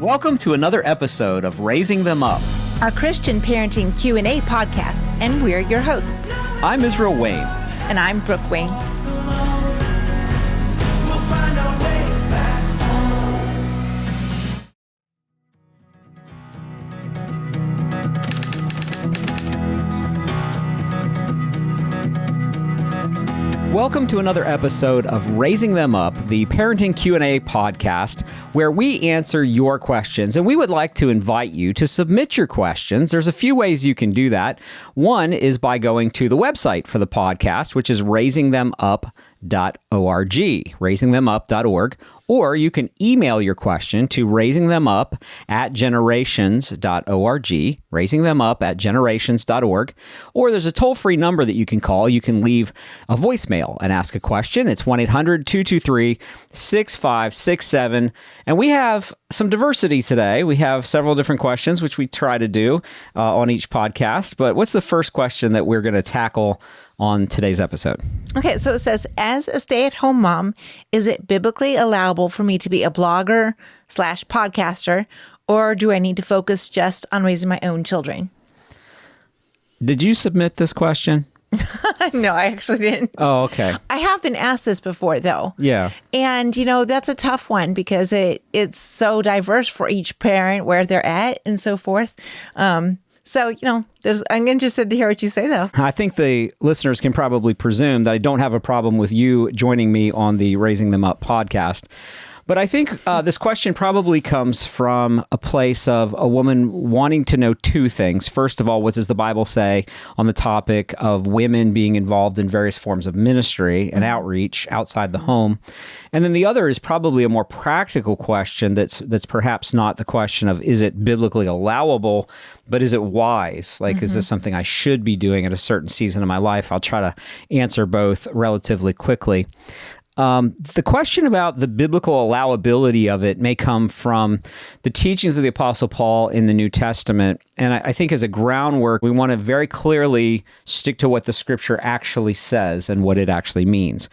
Welcome to another episode of Raising Them Up, our Christian parenting Q&A podcast, and we're your hosts. I'm Israel Wayne. And I'm Brook Wayne. Welcome to another episode of Raising Them Up, the parenting Q&A podcast, where we answer your questions. And we would like to invite you to submit your questions. There's a few ways you can do that. One is by going to the website for the podcast, which is raisingthemup.org, raisingthemup.org, or you can email your question to raisingthemup@generations.org, raisingthemup@generations.org, or there's a toll-free number that you can call. You can leave a voicemail and ask a question. It's 1-800-223-6567, and we have some diversity today. We have several different questions, which we try to do on each podcast, but what's the first question that we're going to tackle on today's episode? Okay, so it says, as a stay-at-home mom, is it biblically allowable for me to be a blogger/podcaster, or do I need to focus just on raising my own children? Did you submit this question? No, I actually didn't. Oh, okay. I have been asked this before, though. Yeah. And, that's a tough one because it's so diverse for each parent, where they're at and so forth. So, I'm interested to hear what you say, though. I think the listeners can probably presume that I don't have a problem with you joining me on the Raising Them Up podcast. But I think this question probably comes from a place of a woman wanting to know two things. First of all, what does the Bible say on the topic of women being involved in various forms of ministry and outreach outside the home? And then the other is probably a more practical question that's perhaps not the question of, is it biblically allowable, but is it wise? Like, is this something I should be doing at a certain season of my life? I'll try to answer both relatively quickly. The question about the biblical allowability of it may come from the teachings of the Apostle Paul in the New Testament. And I think as a groundwork, we want to very clearly stick to what the Scripture actually says and what it actually means.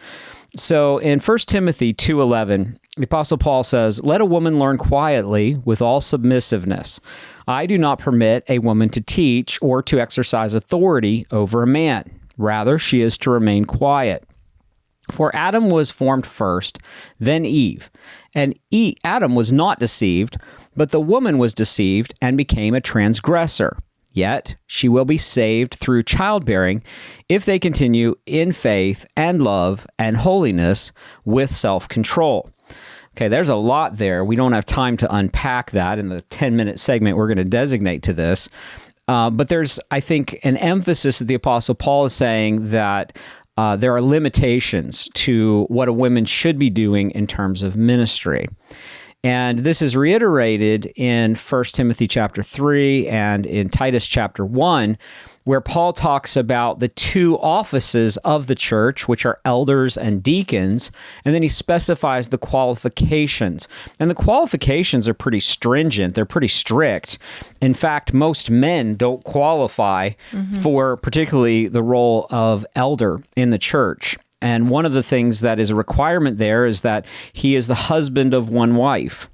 So in 1 Timothy 2:11, the Apostle Paul says, "Let a woman learn quietly with all submissiveness. I do not permit a woman to teach or to exercise authority over a man. Rather, she is to remain quiet. For Adam was formed first, then Eve. And Adam was not deceived, but the woman was deceived and became a transgressor. Yet she will be saved through childbearing if they continue in faith and love and holiness with self-control." Okay, there's a lot there. We don't have time to unpack that in the 10-minute segment we're going to designate to this. But there's, I think, an emphasis that the Apostle Paul is saying that there are limitations to what a woman should be doing in terms of ministry. And this is reiterated in 1 Timothy chapter 3 and in Titus chapter 1, where Paul talks about the two offices of the church, which are elders and deacons, and then he specifies the qualifications. And the qualifications are pretty stringent. They're pretty strict. In fact, most men don't qualify for particularly the role of elder in the church. And one of the things that is a requirement there is that he is the husband of one wife.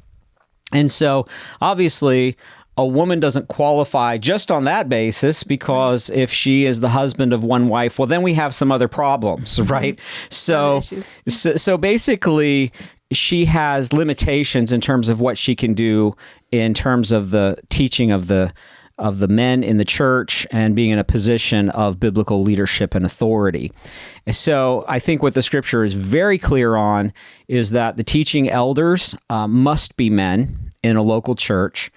And so, obviously, a woman doesn't qualify just on that basis, because if she is the husband of one wife, well, then we have some other problems, right? So basically, she has limitations in terms of what she can do in terms of the teaching of the men in the church and being in a position of biblical leadership and authority. So I think what the Scripture is very clear on is that the teaching elders must be men in a local church.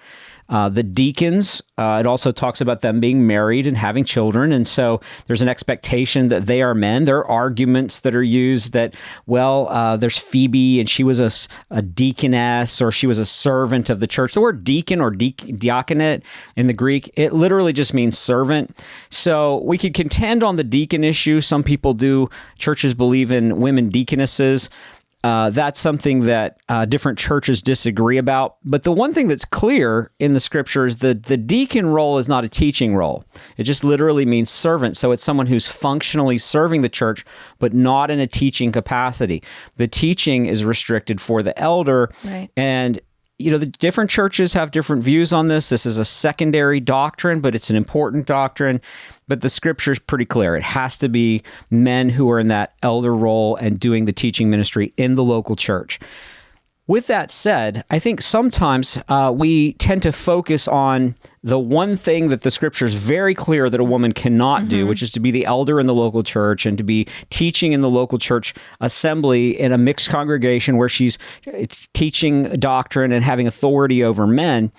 The deacons, it also talks about them being married and having children. And so there's an expectation that they are men. There are arguments that are used that, there's Phoebe and she was a deaconess, or she was a servant of the church. The word deacon or diaconate in the Greek, it literally just means servant. So we could contend on the deacon issue. Some people do. Churches believe in women deaconesses. That's something that different churches disagree about. But the one thing that's clear in the Scripture is that the deacon role is not a teaching role. It just literally means servant. So it's someone who's functionally serving the church, but not in a teaching capacity. The teaching is restricted for the elder. Right. And the different churches have different views on this. This is a secondary doctrine, but it's an important doctrine. But the scripture is pretty clear. It has to be men who are in that elder role and doing the teaching ministry in the local church. With that said, I think sometimes we tend to focus on the one thing that the scripture is very clear that a woman cannot do, which is to be the elder in the local church and to be teaching in the local church assembly in a mixed congregation where she's teaching doctrine and having authority over men.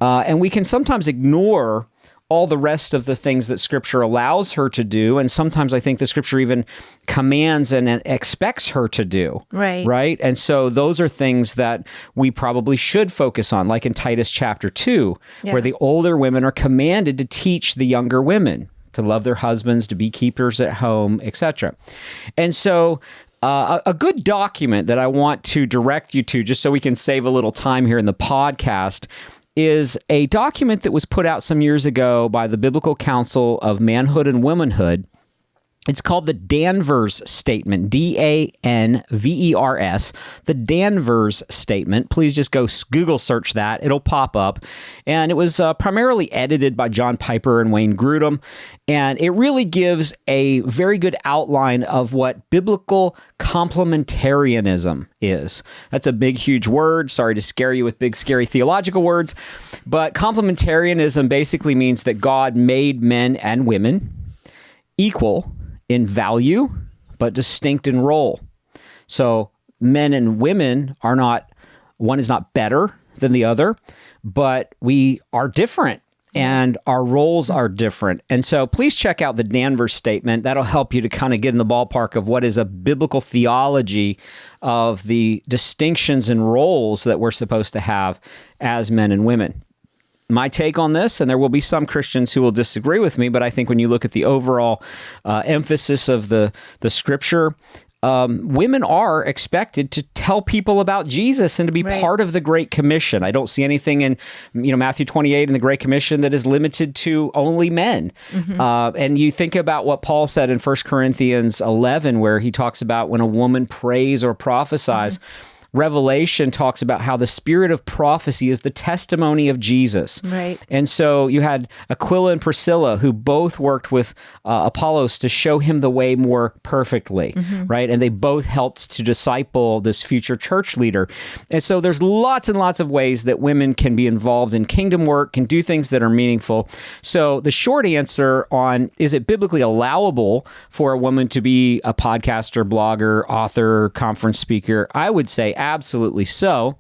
And we can sometimes ignore all the rest of the things that Scripture allows her to do, and sometimes I think the Scripture even commands and expects her to do. Right? And so those are things that we probably should focus on, like in Titus chapter 2, where the older women are commanded to teach the younger women to love their husbands, to be keepers at home, etc. And so a good document that I want to direct you to, just so we can save a little time here in the podcast, is a document that was put out some years ago by the Biblical Council of Manhood and Womanhood. It's called the Danvers Statement, Danvers, the Danvers Statement. Please just go Google search that. It'll pop up. And it was primarily edited by John Piper and Wayne Grudem. And it really gives a very good outline of what biblical complementarianism is. That's a big, huge word. Sorry to scare you with big, scary theological words. But complementarianism basically means that God made men and women equal in value, but distinct in role. So men and women are not, one is not better than the other, but we are different and our roles are different. And so please check out the Danvers Statement. That'll help you to kind of get in the ballpark of what is a biblical theology of the distinctions and roles that we're supposed to have as men and women. My take on this, and there will be some Christians who will disagree with me, but I think when you look at the overall emphasis of the scripture, women are expected to tell people about Jesus and to be part of the Great Commission. I don't see anything in Matthew 28 in the Great Commission that is limited to only men. And you think about what Paul said in 1 Corinthians 11, where he talks about when a woman prays or prophesies, Revelation talks about how the spirit of prophecy is the testimony of Jesus. And so you had Aquila and Priscilla, who both worked with Apollos to show him the way more perfectly, right? And they both helped to disciple this future church leader. And so there's lots and lots of ways that women can be involved in kingdom work, can do things that are meaningful. So the short answer on, is it biblically allowable for a woman to be a podcaster, blogger, author, conference speaker? I would say absolutely so.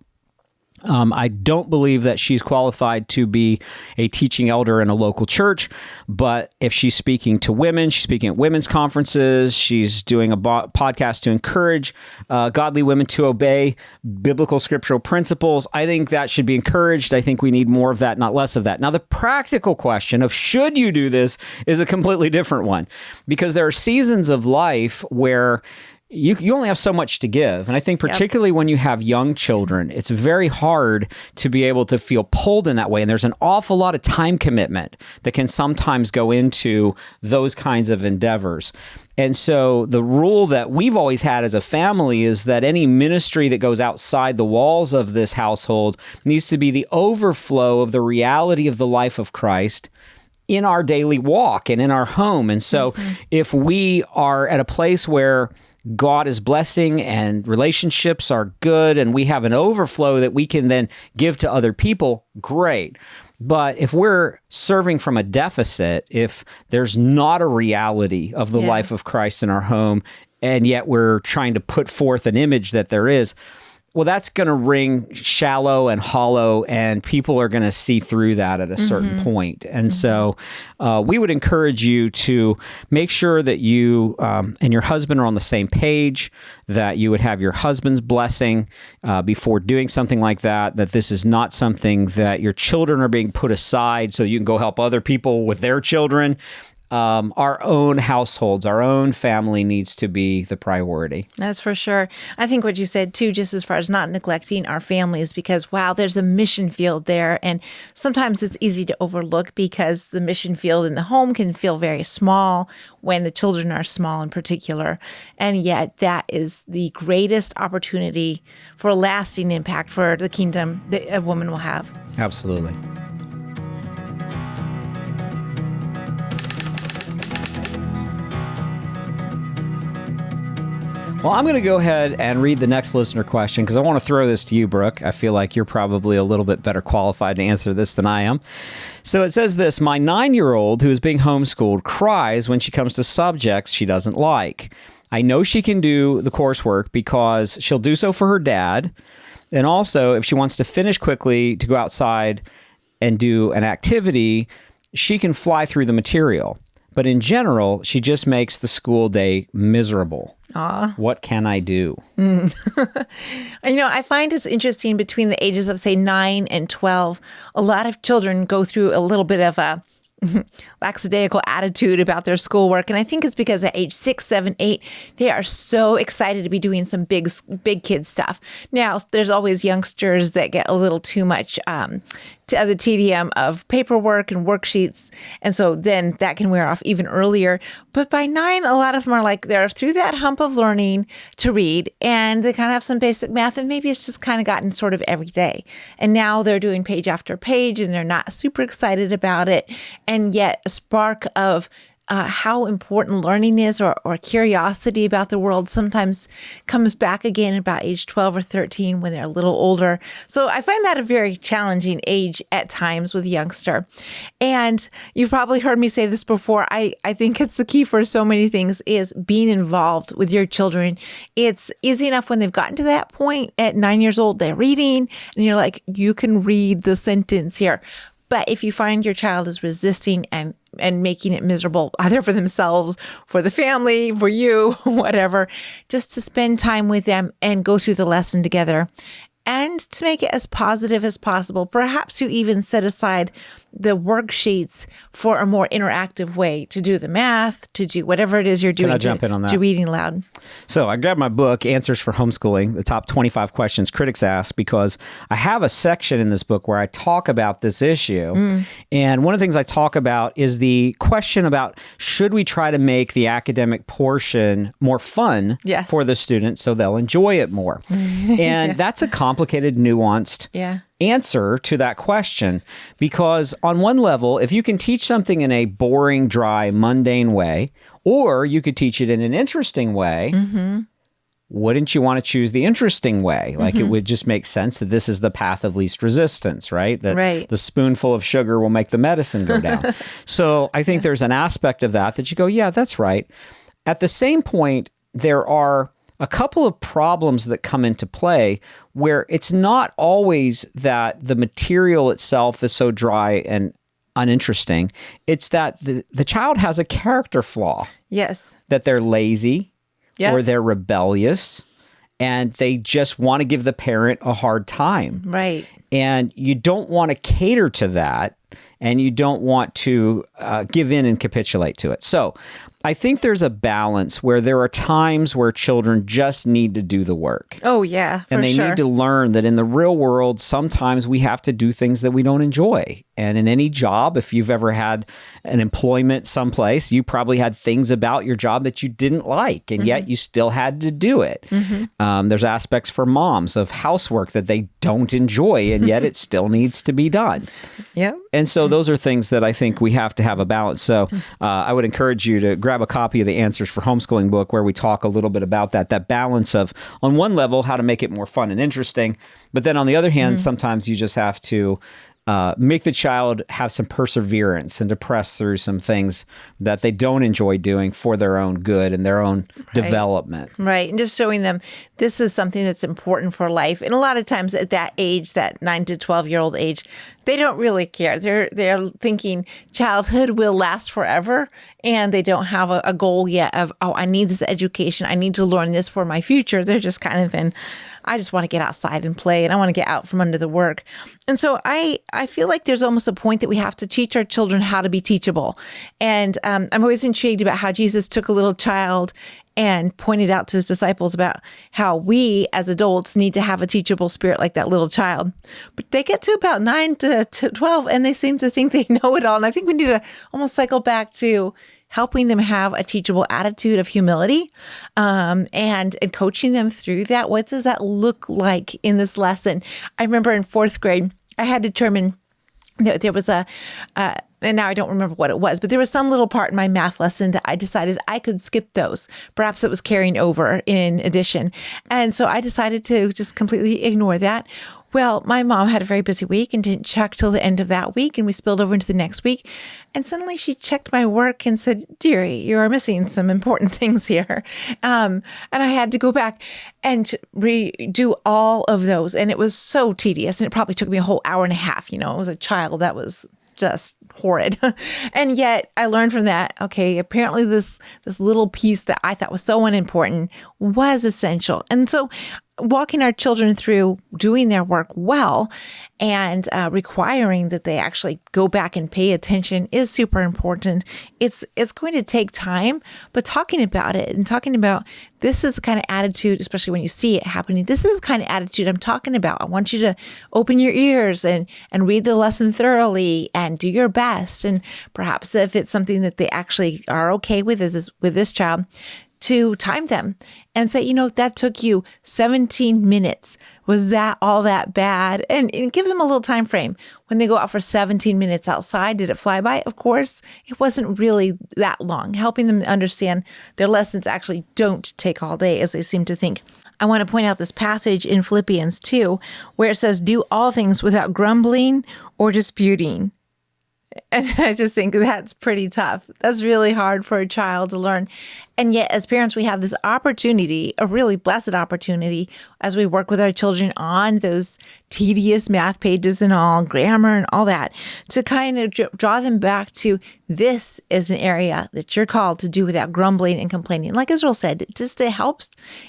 I don't believe that she's qualified to be a teaching elder in a local church, but if she's speaking to women, she's speaking at women's conferences, she's doing a podcast to encourage godly women to obey biblical scriptural principles, I think that should be encouraged. I think we need more of that, not less of that. Now, the practical question of should you do this is a completely different one, because there are seasons of life where you only have so much to give. And I think particularly when you have young children, it's very hard to be able to feel pulled in that way. And there's an awful lot of time commitment that can sometimes go into those kinds of endeavors. And so the rule that we've always had as a family is that any ministry that goes outside the walls of this household needs to be the overflow of the reality of the life of Christ in our daily walk and in our home. And so if we are at a place where God is blessing and relationships are good and we have an overflow that we can then give to other people, great. But if we're serving from a deficit, if there's not a reality of the life of Christ in our home, and yet we're trying to put forth an image that there is, well, that's going to ring shallow and hollow, and people are going to see through that at a certain point. And so we would encourage you to make sure that you and your husband are on the same page, that you would have your husband's blessing before doing something like that, that this is not something that your children are being put aside so you can go help other people with their children. our own households, our own family needs to be the priority. That's for sure. I think what you said too, just as far as not neglecting our families, because wow, there's a mission field there. And sometimes it's easy to overlook because the mission field in the home can feel very small when the children are small in particular. And yet that is the greatest opportunity for a lasting impact for the kingdom that a woman will have. Absolutely. Well, I'm going to go ahead and read the next listener question because I want to throw this to you, Brooke. I feel like you're probably a little bit better qualified to answer this than I am. So it says this: my 9-year-old who is being homeschooled cries when she comes to subjects she doesn't like. I know she can do the coursework because she'll do so for her dad. And also, if she wants to finish quickly to go outside and do an activity, she can fly through the material. But in general, she just makes the school day miserable. What can I do? I find it's interesting between the ages of, say, 9 and 12, a lot of children go through a little bit of a lackadaisical attitude about their schoolwork. And I think it's because at age 6, 7, 8, they are so excited to be doing some big kid stuff. Now, there's always youngsters that get a little too much the tedium of paperwork and worksheets. And so then that can wear off even earlier. But by 9, a lot of them are like, they're through that hump of learning to read and they kind of have some basic math and maybe it's just kind of gotten sort of every day. And now they're doing page after page and they're not super excited about it. And yet a spark of how important learning is or curiosity about the world sometimes comes back again about age 12 or 13 when they're a little older. So I find that a very challenging age at times with a youngster. And you've probably heard me say this before. I think it's the key for so many things is being involved with your children. It's easy enough when they've gotten to that point at 9 years old, they're reading and you're like, you can read the sentence here. But if you find your child is resisting and making it miserable, either for themselves, for the family, for you, whatever, just to spend time with them and go through the lesson together and to make it as positive as possible. Perhaps you even set aside the worksheets for a more interactive way to do the math, to do whatever it is you're doing. Can I jump in on that? To reading aloud. So I grabbed my book, Answers for Homeschooling, the top 25 questions critics ask, because I have a section in this book where I talk about this issue. And one of the things I talk about is the question about, should we try to make the academic portion more fun for the students so they'll enjoy it more? And that's a complicated, nuanced answer to that question, because on one level, if you can teach something in a boring, dry, mundane way, or you could teach it in an interesting way, wouldn't you want to choose the interesting way? Like it would just make sense that this is the path of least resistance, right? That the spoonful of sugar will make the medicine go down. So I think there's an aspect of that you go, yeah, that's right. At the same point, there are a couple of problems that come into play where it's not always that the material itself is so dry and uninteresting. It's that the child has a character flaw. Yes. That they're lazy or they're rebellious and they just want to give the parent a hard time. Right. And you don't want to cater to that and you don't want to give in and capitulate to it. So I think there's a balance where there are times where children just need to do the work. Oh, yeah, for And they sure. need to learn that in the real world, sometimes we have to do things that we don't enjoy. And in any job, if you've ever had an employment someplace, you probably had things about your job that you didn't like, and yet you still had to do it. There's aspects for moms of housework that they don't enjoy, and yet it still needs to be done. Yep. And so those are things that I think we have to have a balance. So I would encourage you to grab a copy of the Answers for Homeschooling book where we talk a little bit about that balance of, on one level, how to make it more fun and interesting. But then on the other hand, sometimes you just have to make the child have some perseverance and to press through some things that they don't enjoy doing for their own good and their own development. Right. And just showing them this is something that's important for life. And a lot of times at that age, that 9 to 12-year-old age, they don't really care. They're thinking childhood will last forever, and they don't have a goal yet of, oh, I need this education. I need to learn this for my future. They're just kind of in I just want to get outside and play, and I want to get out from under the work. And so I feel like there's almost a point that we have to teach our children how to be teachable. And I'm always intrigued about how Jesus took a little child and pointed out to his disciples about how we as adults need to have a teachable spirit like that little child. But they get to about 9 to 12 and they seem to think they know it all. And I think we need to almost cycle back to helping them have a teachable attitude of humility, and coaching them through that. What does that look like in this lesson? I remember in 4th grade, I had determined that there was and now I don't remember what it was, but there was some little part in my math lesson that I decided I could skip those. Perhaps it was carrying over in addition. And so I decided to just completely ignore that. Well, my mom had a very busy week and didn't check till the end of that week, and we spilled over into the next week. And suddenly she checked my work and said, "Dearie, you are missing some important things here." And I had to go back and redo all of those. And it was so tedious. And it probably took me a whole hour and a half. You know, I was a child. That was just horrid. And yet I learned from that, okay, apparently this little piece that I thought was so unimportant was essential. And so walking our children through doing their work well and requiring that they actually go back and pay attention is super important. It's going to take time, but talking about it and talking about this is the kind of attitude, especially when you see it happening, this is the kind of attitude I'm talking about. I want you to open your ears and read the lesson thoroughly and do your best. And perhaps if it's something that they actually are okay with this child, to time them and say, that took you 17 minutes. Was that all that bad? And give them a little time frame. When they go out for 17 minutes outside, did it fly by? Of course, it wasn't really that long. Helping them understand their lessons actually don't take all day as they seem to think. I want to point out this passage in Philippians 2, where it says, "Do all things without grumbling or disputing." And I just think that's pretty tough. That's really hard for a child to learn. And yet, as parents, we have this opportunity, a really blessed opportunity, as we work with our children on those tedious math pages and all, grammar and all that, to kind of draw them back to this is an area that you're called to do without grumbling and complaining. Like Israel said, it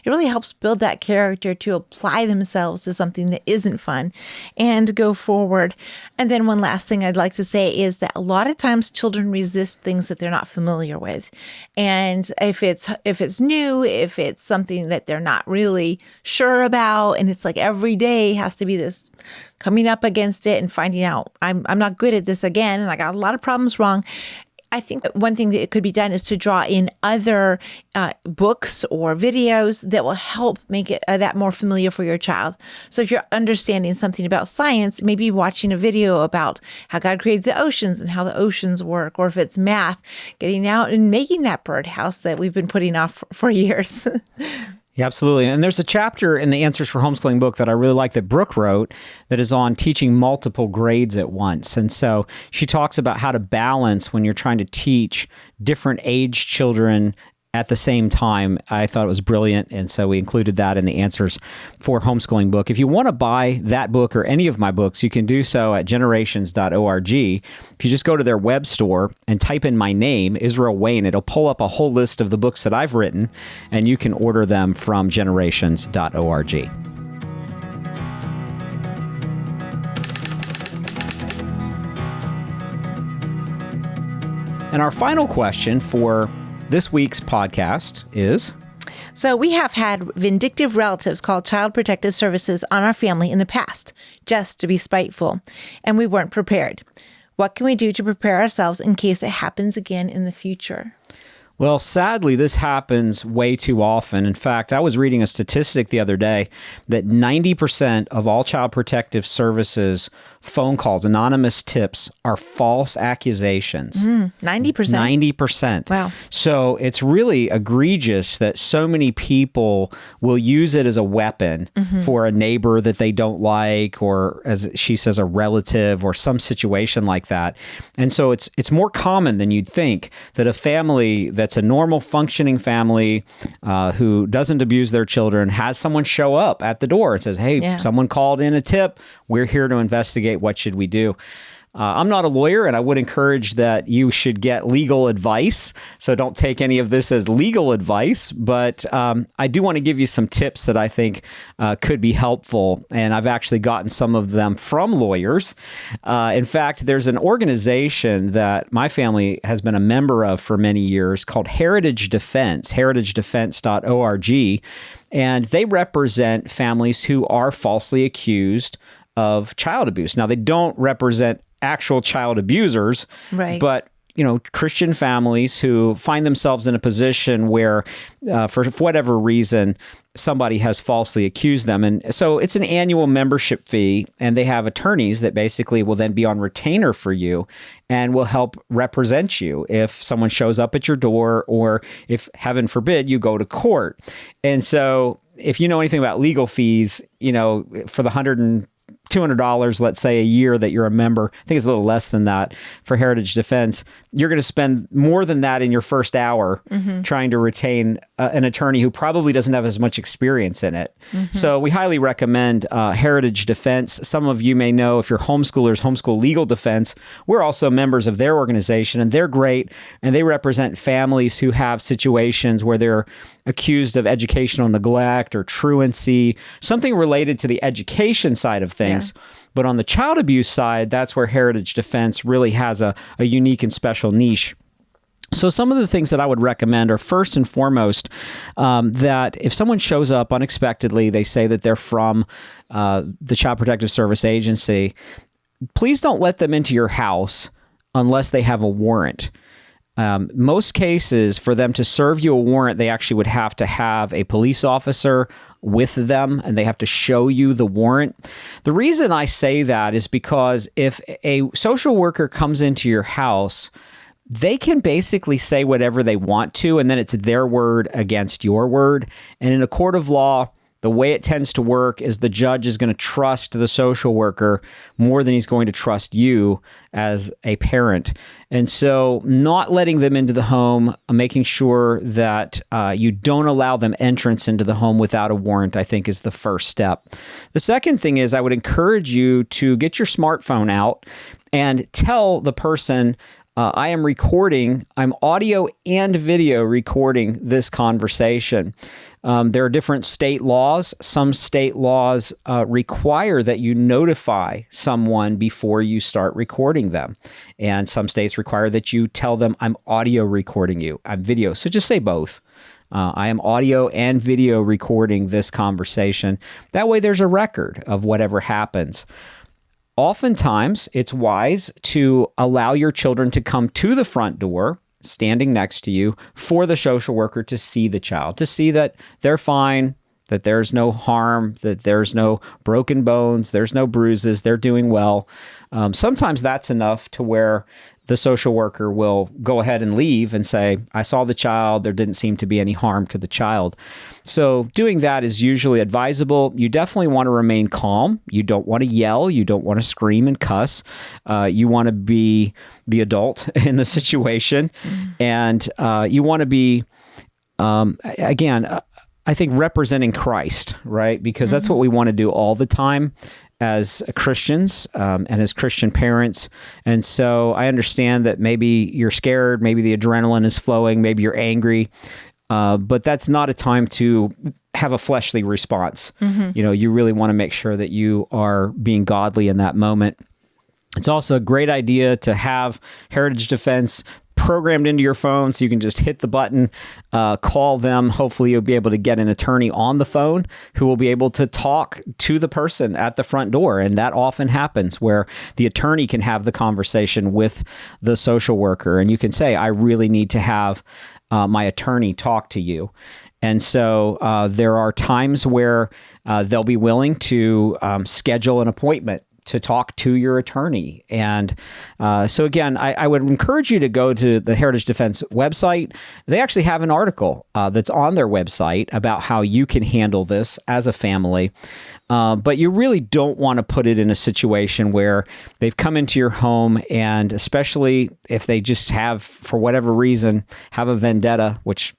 really helps build that character to apply themselves to something that isn't fun and go forward. And then one last thing I'd like to say is that a lot of times children resist things that they're not familiar with. And if it's new, if it's something that they're not really sure about, and it's like every day has to be this coming up against it and finding out I'm not good at this again, and I got a lot of problems wrong. I think one thing that could be done is to draw in other books or videos that will help make it that more familiar for your child. So if you're understanding something about science, maybe watching a video about how God created the oceans and how the oceans work, or if it's math, getting out and making that birdhouse that we've been putting off for years. Yeah, absolutely. And there's a chapter in the Answers for Homeschooling book that I really like that Brooke wrote that is on teaching multiple grades at once. And so she talks about how to balance when you're trying to teach different age children at the same time. I thought it was brilliant, and so we included that in the Answers for Homeschooling book. If you want to buy that book or any of my books, you can do so at generations.org. If you just go to their web store and type in my name, Israel Wayne, it'll pull up a whole list of the books that I've written, and you can order them from generations.org. And our final question for this week's podcast is... So we have had vindictive relatives called Child Protective Services on our family in the past, just to be spiteful, and we weren't prepared. What can we do to prepare ourselves in case it happens again in the future? Well, sadly, this happens way too often. In fact, I was reading a statistic the other day that 90% of all Child Protective Services phone calls, anonymous tips, are false accusations. 90%? 90%. Wow. So it's really egregious that so many people will use it as a weapon for a neighbor that they don't like, or, as she says, a relative, or some situation like that. And so it's more common than you'd think that a family that's a normal functioning family who doesn't abuse their children has someone show up at the door and says, "Hey, someone called in a tip. We're here to investigate. What should we do?" I'm not a lawyer, and I would encourage that you should get legal advice. So don't take any of this as legal advice, but I do want to give you some tips that I think could be helpful. And I've actually gotten some of them from lawyers. In fact, there's an organization that my family has been a member of for many years called Heritage Defense, heritagedefense.org. And they represent families who are falsely accused of child abuse. Now, they don't represent actual child abusers, right, but Christian families who find themselves in a position where, for whatever reason, somebody has falsely accused them. And so it's an annual membership fee, and they have attorneys that basically will then be on retainer for you and will help represent you if someone shows up at your door, or if, heaven forbid, you go to court. And so if you know anything about legal fees, for the $200, let's say, a year that you're a member, I think it's a little less than that for Heritage Defense, you're going to spend more than that in your first hour trying to retain an attorney who probably doesn't have as much experience in it. So we highly recommend Heritage Defense. Some of you may know, if you're homeschoolers, Homeschool Legal Defense. We're also members of their organization, and they're great, and they represent families who have situations where they're accused of educational neglect or truancy, something related to the education side of things. Yeah. But on the child abuse side, that's where Heritage Defense really has a unique and special niche. So some of the things that I would recommend are, first and foremost, that if someone shows up unexpectedly, they say that they're from the Child Protective Service Agency, please don't let them into your house unless they have a warrant. Most cases, for them to serve you a warrant, they actually would have to have a police officer with them, and they have to show you the warrant. The reason I say that is because if a social worker comes into your house, they can basically say whatever they want to, and then it's their word against your word. And in a court of law, the way it tends to work is the judge is going to trust the social worker more than he's going to trust you as a parent. And so not letting them into the home, making sure that you don't allow them entrance into the home without a warrant, I think is the first step. The second thing is, I would encourage you to get your smartphone out and tell the person, I am recording, I'm audio and video recording this conversation. There are different state laws. Some state laws require that you notify someone before you start recording them. And some states require that you tell them, I'm audio recording you, I'm video. So just say both. I am audio and video recording this conversation. That way there's a record of whatever happens. Oftentimes, it's wise to allow your children to come to the front door, standing next to you, for the social worker to see the child, to see that they're fine, that there's no harm, that there's no broken bones, there's no bruises, they're doing well. Sometimes that's enough to where the social worker will go ahead and leave and say, I saw the child, there didn't seem to be any harm to the child. So doing that is usually advisable. You definitely want to remain calm. You don't want to yell. You don't want to scream and cuss. You want to be the adult in the situation. And you want to be, again, I think representing Christ, right? Because that's what we want to do all the time as Christians and as Christian parents. And so I understand that maybe you're scared, maybe the adrenaline is flowing, maybe you're angry, but that's not a time to have a fleshly response. You really want to make sure that you are being godly in that moment. It's also a great idea to have Heritage Defense programmed into your phone so you can just hit the button, call them. Hopefully you'll be able to get an attorney on the phone who will be able to talk to the person at the front door. And that often happens where the attorney can have the conversation with the social worker. And you can say, I really need to have my attorney talk to you. And so there are times where they'll be willing to schedule an appointment to talk to your attorney. And so again, I would encourage you to go to the Heritage Defense website. They actually have an article that's on their website about how you can handle this as a family. But you really don't want to put it in a situation where they've come into your home, and especially if they just have, for whatever reason, have a vendetta, which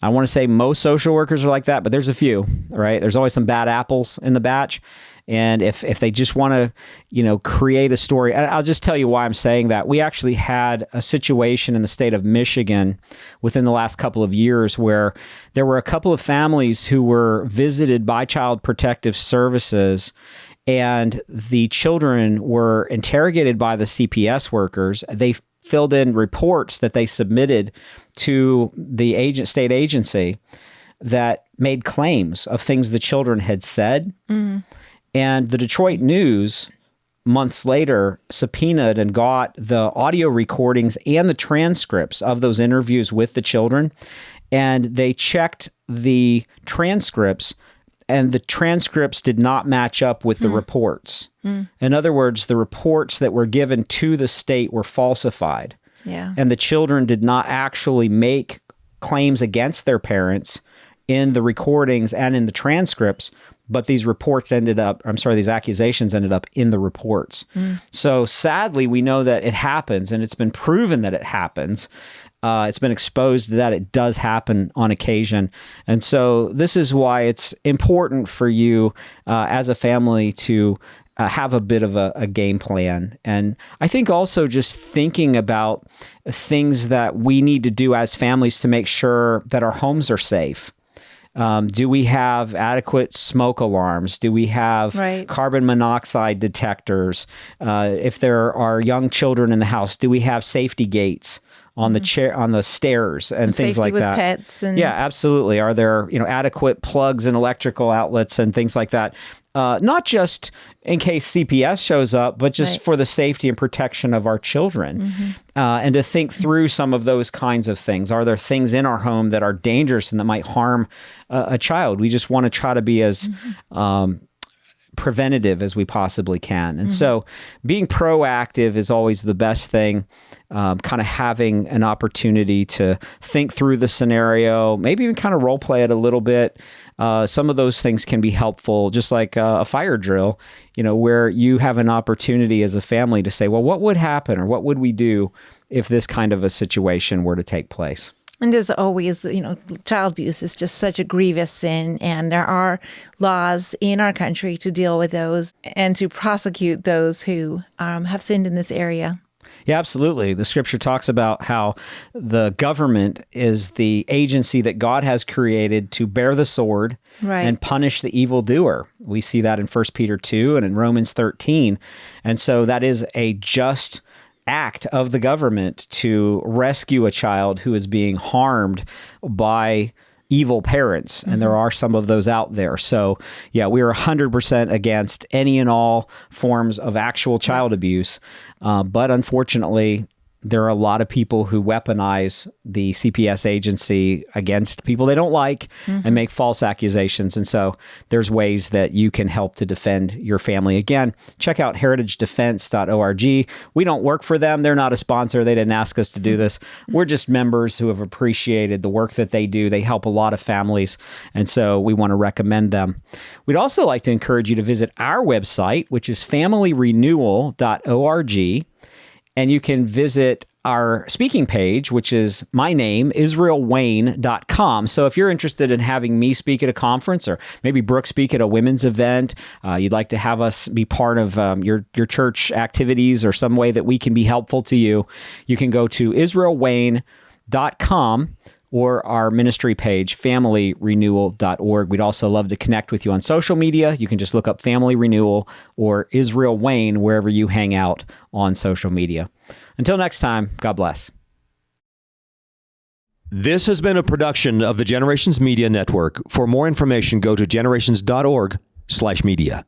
I want to say most social workers are like that, but there's a few, right? There's always some bad apples in the batch. And if they just want to, create a story, I'll just tell you why I'm saying that. We actually had a situation in the state of Michigan within the last couple of years where there were a couple of families who were visited by Child Protective Services, and the children were interrogated by the CPS workers. They filled in reports that they submitted to the state agency that made claims of things the children had said. And the Detroit News, months later, subpoenaed and got the audio recordings and the transcripts of those interviews with the children. And they checked the transcripts, and the transcripts did not match up with the reports. In other words, the reports that were given to the state were falsified. Yeah. And the children did not actually make claims against their parents in the recordings and in the transcripts, but these accusations ended up in the reports. So sadly, we know that it happens, and it's been proven that it happens. It's been exposed that it does happen on occasion. And so this is why it's important for you as a family to have a bit of a game plan. And I think also just thinking about things that we need to do as families to make sure that our homes are safe. Do we have adequate smoke alarms? Do we have carbon monoxide detectors? If there are young children in the house, do we have safety gates on the stairs and things like that? Safety with pets. Yeah, absolutely. Are there adequate plugs and electrical outlets and things like that? Not just in case CPS shows up, but just for the safety and protection of our children. And to think through some of those kinds of things. Are there things in our home that are dangerous and that might harm a child? We just want to try to be as preventative as we possibly can. And so being proactive is always the best thing. Kind of having an opportunity to think through the scenario, maybe even kind of role play it a little bit. Some of those things can be helpful, just like a fire drill, where you have an opportunity as a family to say, well, what would happen or what would we do if this kind of a situation were to take place? And as always, child abuse is just such a grievous sin, and there are laws in our country to deal with those and to prosecute those who have sinned in this area. Yeah, absolutely. The scripture talks about how the government is the agency that God has created to bear the sword and punish the evildoer. We see that in 1 Peter 2 and in Romans 13. And so that is a just act of the government to rescue a child who is being harmed by evil parents, and there are some of those out there. So, yeah, we are 100% against any and all forms of actual child abuse, but unfortunately, there are a lot of people who weaponize the CPS agency against people they don't like and make false accusations. And so there's ways that you can help to defend your family. Again, check out heritagedefense.org. We don't work for them. They're not a sponsor. They didn't ask us to do this. We're just members who have appreciated the work that they do. They help a lot of families. And so we want to recommend them. We'd also like to encourage you to visit our website, which is familyrenewal.org. And you can visit our speaking page, which is my name, israelwayne.com. So if you're interested in having me speak at a conference, or maybe Brooke speak at a women's event, you'd like to have us be part of your church activities or some way that we can be helpful to you, you can go to israelwayne.com or our ministry page, familyrenewal.org. We'd also love to connect with you on social media. You can just look up Family Renewal or Israel Wayne wherever you hang out on social media. Until next time, God bless. This has been a production of the Generations Media Network. For more information, go to generations.org/media.